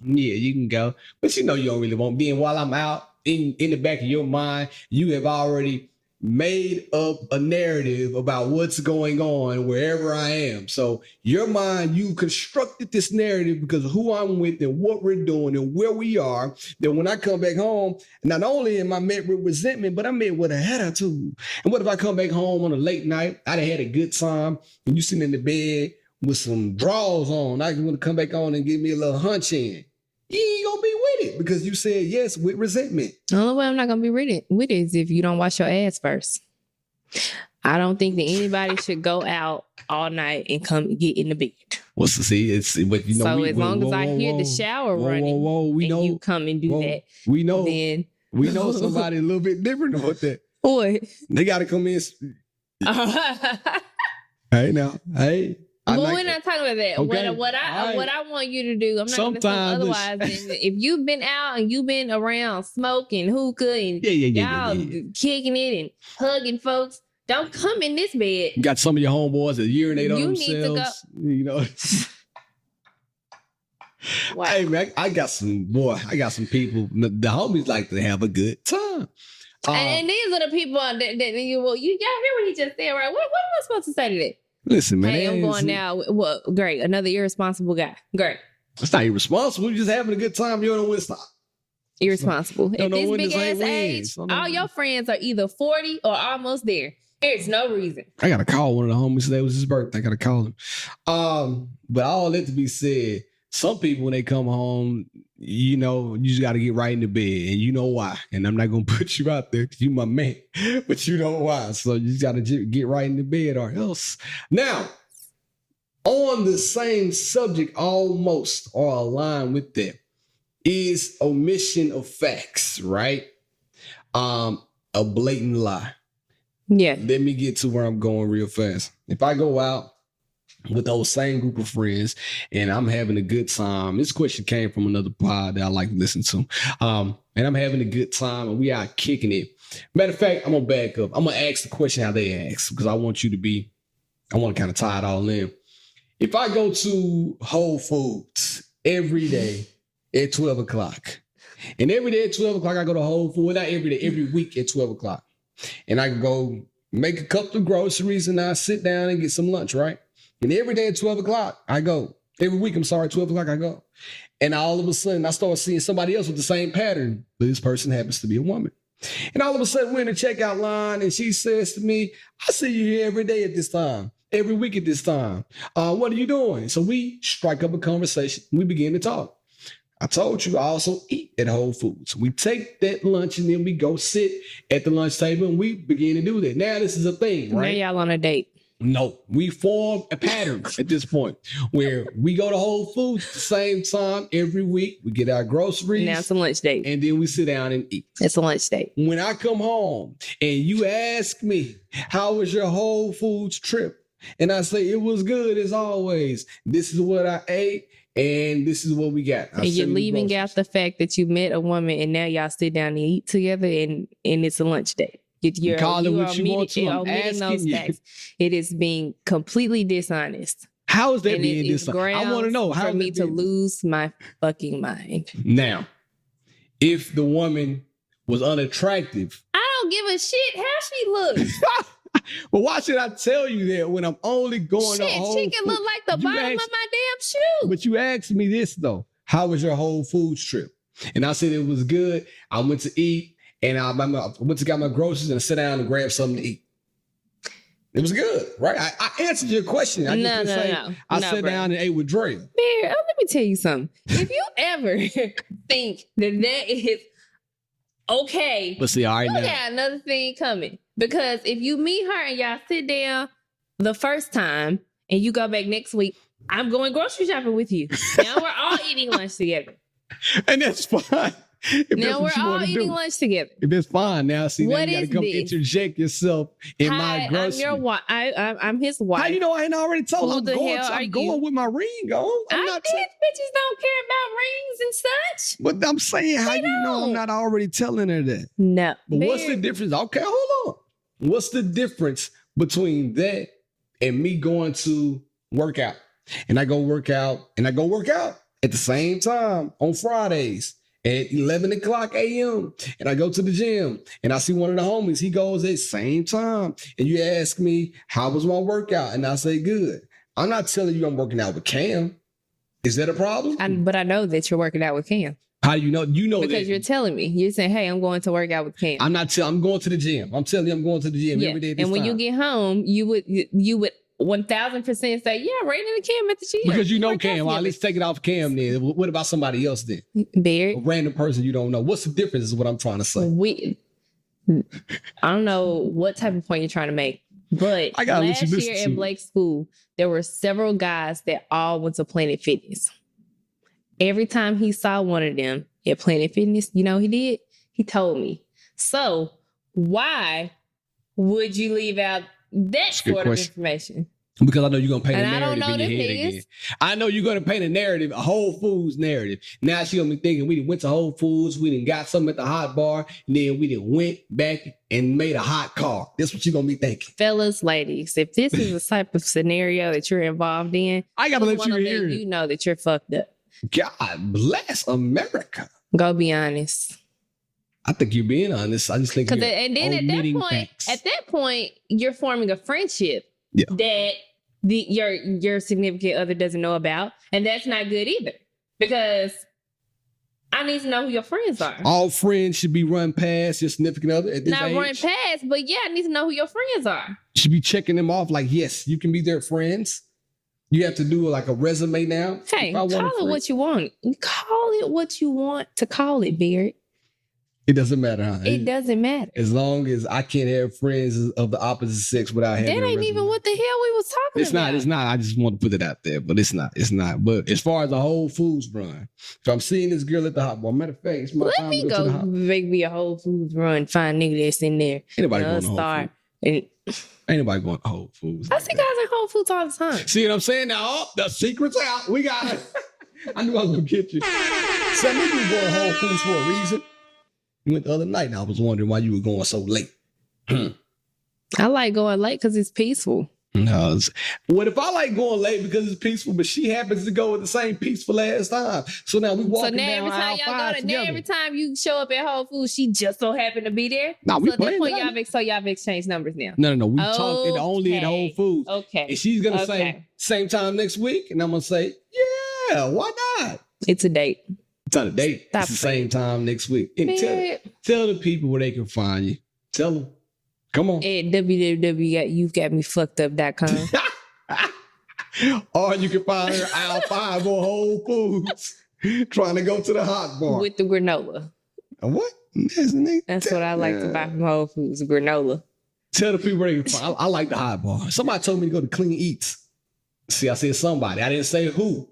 yeah, you can go. But you know you don't really want. Being while I'm out, in the back of your mind, you have already made up a narrative about what's going on wherever I am. So your mind, you constructed this narrative because of who I'm with and what we're doing and where we are. That when I come back home, not only am I met with resentment, but I'm met with an attitude. And what if I come back home on a late night? I done had a good time and you sitting in the bed with some drawers on. I want to come back on and give me a little hunch in. You ain't gonna be with it because you said yes with resentment. The only way I'm not gonna be with it is if you don't wash your ass first. I don't think that anybody should go out all night and come get in the bed. Well, see, but you know. So as long as I hear the shower running, we know you come and do that. We know. Then we know somebody a little bit different about that. What? They got to come in. Hey now, hey. But we're not talking about that. Okay. What I want you to do, I'm not going to say otherwise. If you've been out and you've been around smoking, hookah, and y'all kicking it and hugging folks, don't come in this bed. You got some of your homeboys that urinate on themselves. You know. Wow. Hey man, I got some people. The homies like to have a good time. And these are the people that y'all hear what he just said, right? What am I supposed to say to that? Listen, man. Hey, I'm going now. Well, great. Another irresponsible guy. Great. It's not irresponsible. You're just having a good time. You don't know when to stop. Irresponsible. At this big ass age, all your friends are either 40 or almost there. There's no reason. I got to call one of the homies today. It was his birthday. I got to call him. But all that to be said, some people, when they come home, you just got to get right in the bed. And you know why. And I'm not going to put you out there because you my man. But you know why. So you just got to get right in the bed or else. Now, on the same subject almost or aligned with that is omission of facts, right? A blatant lie. Yeah. Let me get to where I'm going real fast. If I go out with those same group of friends and I'm having a good time. This question came from another pod that I like to listen to. And I'm having a good time and we are kicking it. Matter of fact, I'm going to back up. I'm going to ask the question how they ask because I want to kind of tie it all in. If I go to Whole Foods every day at 12 o'clock and every day at 12 o'clock I go to Whole Foods, not every day, every week at 12 o'clock and I can go make a couple of groceries and I sit down and get some lunch, right? And every day at 12 o'clock, I go. Every week, 12 o'clock, I go. And all of a sudden, I start seeing somebody else with the same pattern. But this person happens to be a woman. And all of a sudden, we're in the checkout line, and she says to me, I see you here every day at this time, every week at this time. What are you doing? So we strike up a conversation. We begin to talk. I told you I also eat at Whole Foods. We take that lunch and then we go sit at the lunch table and we begin to do that. Now this is a thing, right? Now y'all on a date. No, we form a pattern at this point where we go to Whole Foods at the same time every week. We get our groceries. Now it's a lunch date. And then we sit down and eat. It's a lunch date. When I come home and you ask me, how was your Whole Foods trip? And I say, it was good as always. This is what I ate. And this is what we got. And you're leaving out the fact that you met a woman and now y'all sit down and eat together and it's a lunch date. You're call it what you want to. I'm asking you. Facts. It is being completely dishonest. How is that being dishonest? I want to know. How for me to lose my fucking mind. Now, if the woman was unattractive. I don't give a shit how she looks. Well, why should I tell you that when I'm only going to Whole Foods? She can look like the bottom of my damn shoe. But you asked me this, though. How was your Whole Foods trip? And I said it was good. I went to eat, and I went to get my groceries and I sat down and grabbed something to eat. It was good, right? I answered your question. I sat down and ate with Drea. Man, let me tell you something. If you ever think that is okay, but see, all right, you got another thing coming. Because if you meet her and y'all sit down the first time and you go back next week, I'm going grocery shopping with you. Now we're all eating lunch together. And that's fine. Now we're all eating lunch together. If it's fine. Now, see, now what you got to come interject yourself in my grocery. I'm your wife. I'm his wife. How you know I ain't already told him I'm going with my ring on? Bitches don't care about rings and such. But I'm saying, how you know I'm not already telling her that? No. But what's the difference? Okay, hold on. What's the difference between that and me going to work out? And I go work out at the same time on Fridays at 11 o'clock a.m. And I go to the gym and I see one of the homies. He goes at the same time. And you ask me, how was my workout? And I say, good. I'm not telling you I'm working out with Cam. Is that a problem? But I know that you're working out with Cam. How do you know? You know because you're telling me. You're saying, "Hey, I'm going to work out with Cam." I'm not I'm going to the gym. I'm telling you, I'm going to the gym every day. And when you get home, you would 1,000% say, "Yeah, right in the Cam at the gym." Because you know Cam. Well, let's take it off Cam then. What about somebody else then? Barry, a random person you don't know. What's the difference? Is what I'm trying to say. I don't know what type of point you're trying to make, but last year in Blake's school, there were several guys that all went to Planet Fitness. Every time he saw one of them at Planet Fitness, you know what he did? He told me. So why would you leave out that sort of information? Because I know you're going to paint a narrative in your head again. I know you're going to paint a narrative, a Whole Foods narrative. Now she going to be thinking we done went to Whole Foods, we done got something at the hot bar, and then we done went back and made a hot car. That's what you're going to be thinking. Fellas, ladies, if this is the type of scenario that you're involved in, I got to let you hear it. You know that you're fucked up. God bless America. Go be honest. I think you're being honest. I just think you're at that point, you're forming a friendship that your significant other doesn't know about, and that's not good either. Because I need to know who your friends are. All friends should be run past your significant other at this age. Not run past, but I need to know who your friends are. You should be checking them off. Like, yes, you can be their friends. You have to do like a resume now. Hey, call it what you want. Call it what you want to call it, Beard. It doesn't matter, huh? It doesn't matter. As long as I can't have friends of the opposite sex without having that ain't even what the hell we was talking about. It's not. I just want to put it out there, but it's not. But as far as the Whole Foods run, if I'm seeing this girl at the hot bar, matter of fact, it's my time to go to the hot bar. Make me a Whole Foods run, find nigga that's in there. Anybody going to Whole Foods? Ain't nobody going to Whole Foods. I see guys at Whole Foods all the time. See what I'm saying? Now, the secret's out. We got it. I knew I was going to get you. Some of you go to Whole Foods for a reason. You went the other night and I was wondering why you were going so late. I like going late because it's peaceful. No, what if I like going late because it's peaceful, but she happens to go with the same peaceful last time? So now we walking down aisle 5 together. Every time you show up at Whole Foods, she just so happened to be there. No, we playing. Y'all have exchanged numbers now. No. We talking only at Whole Foods. Okay. And she's gonna say same time next week, and I'm gonna say, yeah, why not? It's a date. It's not a date. It's the same time next week. And tell the people where they can find you. Tell them. Come on. At www.you'vegatmefuckedup.com. Or you can find her aisle 5 or Whole Foods. Trying to go to the hot bar. with the granola. What? That's what I like to buy from Whole Foods, granola. Tell the people where they can find. I like the hot bar. Somebody told me to go to Clean Eats. See, I said somebody. I didn't say who.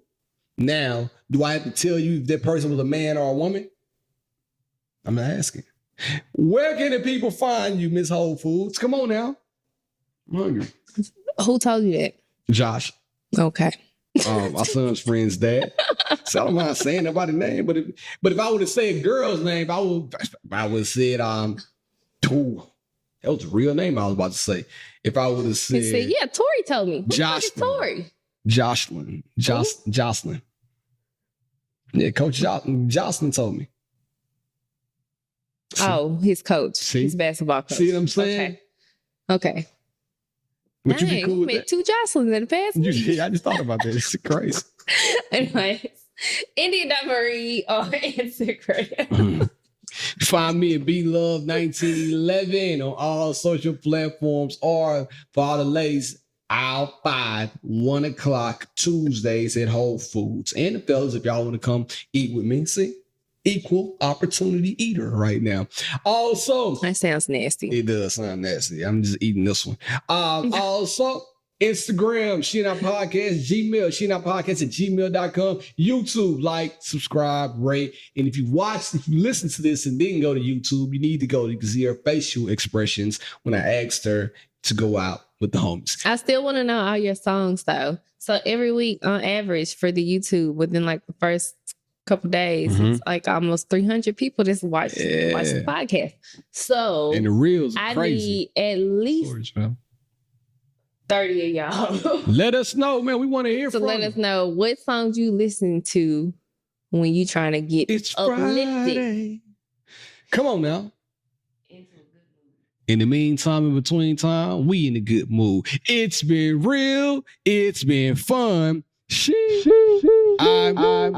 Now, do I have to tell you if that person was a man or a woman? I'm asking. Where can the people find you, Miss Whole Foods? Come on now. I'm hungry. Who told you that? Josh. Okay. My son's friend's dad. So I don't mind saying nobody's name, but if I would have said a girl's name, I would have said that was the real name I was about to say. If I would have said, He said, yeah, Tori told me. Who Josh. Tori? Jocelyn. Yeah, Coach Jocelyn told me. Oh, his coach. See? His basketball coach. See what I'm saying? Okay. Would you be Dang, cool with met that? two Jocelyns in the past week. Yeah, I just thought about that. It's crazy. Anyways, India.Marie on Instagram. Find me at BLove1911 on all social platforms, or for all the ladies, aisle 5, 1 o'clock Tuesdays at Whole Foods. And the fellas, if y'all want to come eat with me, see, equal opportunity eater right now. Also, That sounds nasty. it does sound nasty. I'm just eating this one. Also, Instagram, She and I Podcast, Gmail, She and I Podcast at gmail.com, YouTube, like, subscribe, rate. And if you listen to this and didn't go to YouTube, you need to go to see her facial expressions when I asked her to go out with the homies. I still want to know all your songs though. So every week on average for the YouTube, within like the first couple days, it's like almost 300 people that's watch the podcast. So And the reels are I crazy. need at least 30 of y'all. Let us know, man. We want to hear So from let you. us know what songs you listen to when you trying to get It's uplifted. Friday. Come on now. In the meantime, in between time, we in a good mood. It's been real. It's been fun. I'm out.